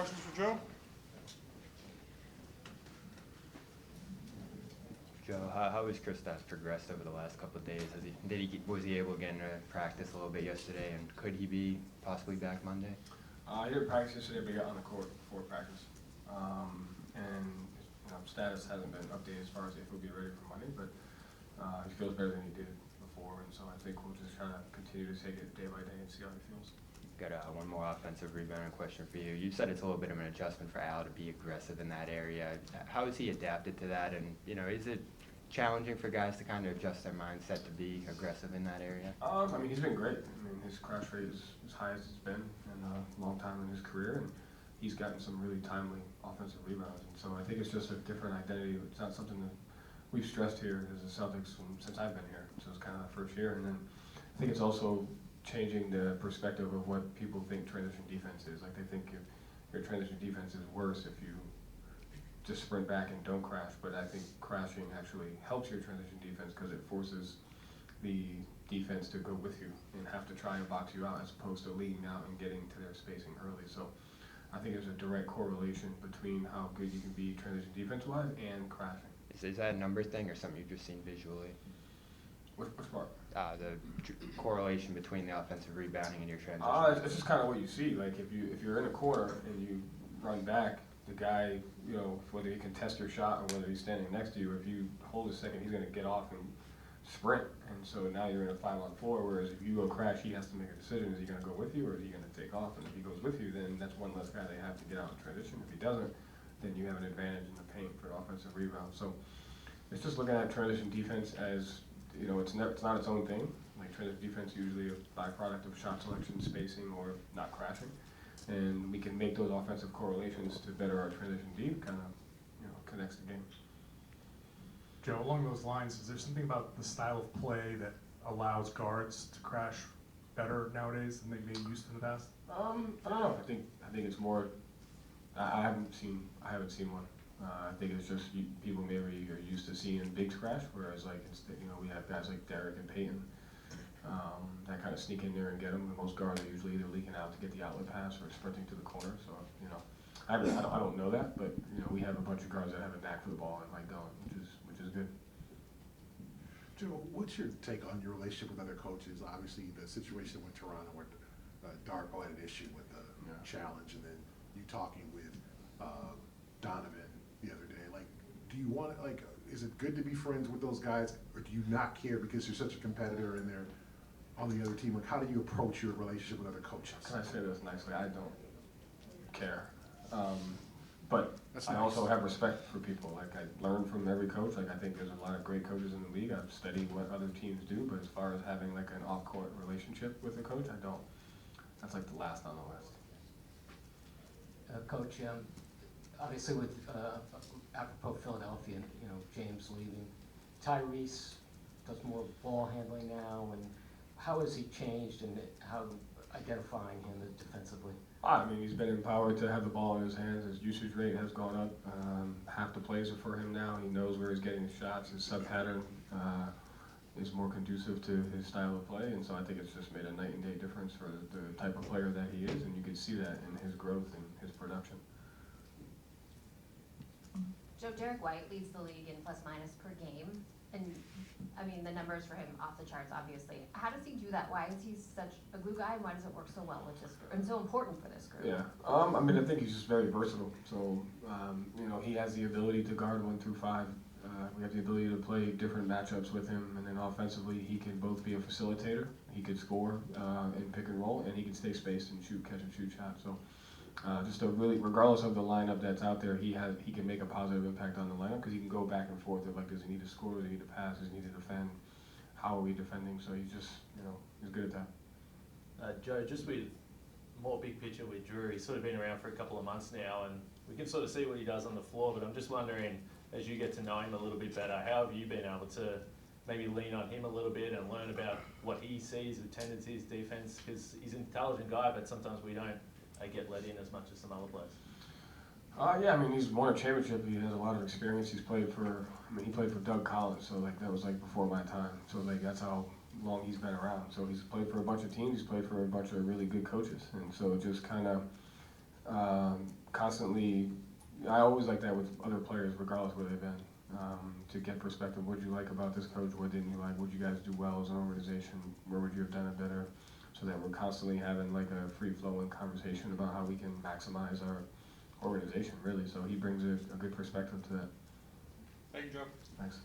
questions for Joe? Joe, how has Kristaps progressed over the last couple of days? Was he able to get into practice a little bit yesterday, and could he be possibly back Monday? He didn't practice yesterday, but he got on the court before practice. And status hasn't been updated as far as if he'll be ready for Monday, but he feels better than he did before, and so I think we'll just try to continue to take it day by day and see how he feels. Got one more offensive rebounding question for you. You said it's a little bit of an adjustment for Al to be aggressive in that area. How has he adapted to that, and is it challenging for guys to kind of adjust their mindset to be aggressive in that area? He's been great. His crash rate is as high as it's been in a long time in his career, and he's gotten some really timely offensive rebounds. And so I think it's just a different identity. It's not something that we've stressed here as the Celtics since I've been here. So it's kind of the first year. And then I think it's also changing the perspective of what people think transition defense is. Like, they think your transition defense is worse if you just sprint back and don't crash. But I think crashing actually helps your transition defense because it forces the defense to go with you and have to try and box you out as opposed to leading out and getting to their spacing early. So I think there's a direct correlation between how good you can be transition defense-wise and crashing. Is that a number thing or something you've just seen visually? Which part? The correlation between the offensive rebounding and your transition. It's just kind of what you see. Like, if you're in a corner and you run back, the guy, whether he can test your shot or whether he's standing next to you, if you hold a second, he's going to get off and sprint. And so now you're in a 5-on-4, whereas if you go crash, he has to make a decision. Is he going to go with you or is he going to take off? And if he goes with you, then that's one less guy they have to get out in transition. If he doesn't, then you have an advantage in the paint for an offensive rebound. So it's just looking at transition defense as, it's not its own thing. Like, transition defense is usually a byproduct of shot selection, spacing, or not crashing. And we can make those offensive correlations to better our transition D, kind of, connects the game. Joe, along those lines, is there something about the style of play that allows guards to crash better nowadays than they may used to in the past? I don't know. I think it's more. I haven't seen one. I think it's just people maybe are used to seeing bigs crash, whereas we have guys like Derrick and Peyton that kind of sneak in there and get them. And most guards are usually either leaking out to get the outlet pass or sprinting to the corner. So I don't know that, but we have a bunch of guards that have a knack for the ball and like going, which is good. Joe, what's your take on your relationship with other coaches? Obviously, the situation with Toronto, where Darko had an issue with the challenge, and then you talking with Donovan the other day. Like, do you want is it good to be friends with those guys, or do you not care because you're such a competitor and they're on the other team? Like, how do you approach your relationship with other coaches? Can I say this nicely? I don't care. But That's I nice. also have respect for people. Like, I learn from every coach. Like, I think there's a lot of great coaches in the league. I've studied what other teams do, but as far as having like an off-court relationship with a coach, I don't. That's like the last on the list. Coach, obviously with apropos Philadelphia, James leaving, Tyrese does more ball handling now, and how has he changed and how identifying him defensively? He's been empowered to have the ball in his hands. His usage rate has gone up. Half the plays are for him now. He knows where he's getting his shots. His sub-pattern is more conducive to his style of play, and so I think it's just made a night and day difference for the type of player that he is, and you can see that in his growth and his production. Joe, Derrick White leads the league in plus-minus per game, and the numbers for him off the charts, obviously. How does he do that? Why is he such a glue guy, and why does it work so well with this group, and so important for this group? Yeah, I think he's just very versatile. So, he has the ability to guard 1 through 5. We have the ability to play different matchups with him, and then offensively, he can both be a facilitator. He could score in pick and roll, and he can stay spaced and catch and shoot shots. So, just a really, regardless of the lineup that's out there, he can make a positive impact on the lineup because he can go back and forth of does he need to score, does he need to pass, does he need to defend, how are we defending? So he's just, he's good at that. Joe, just with more big picture with Drew, he's sort of been around for a couple of months now, and we can sort of see what he does on the floor, but I'm just wondering, as you get to know him a little bit better, how have you been able to maybe lean on him a little bit and learn about what he sees, the tendencies, defense, because he's an intelligent guy, but sometimes we don't get let in as much as some other players. He's won a championship. He has a lot of experience. He's played for, he played for Doug Collins, so that was before my time. So that's how long he's been around. So he's played for a bunch of teams. He's played for a bunch of really good coaches, and so it just kind of constantly, I always like that with other players, regardless where they've been, to get perspective. What did you like about this coach? What didn't you like? What did you guys do well as an organization? Where would you have done it better? So that we're constantly having like a free-flowing conversation about how we can maximize our organization, really. So he brings a good perspective to that. Thank you, Joe. Thanks.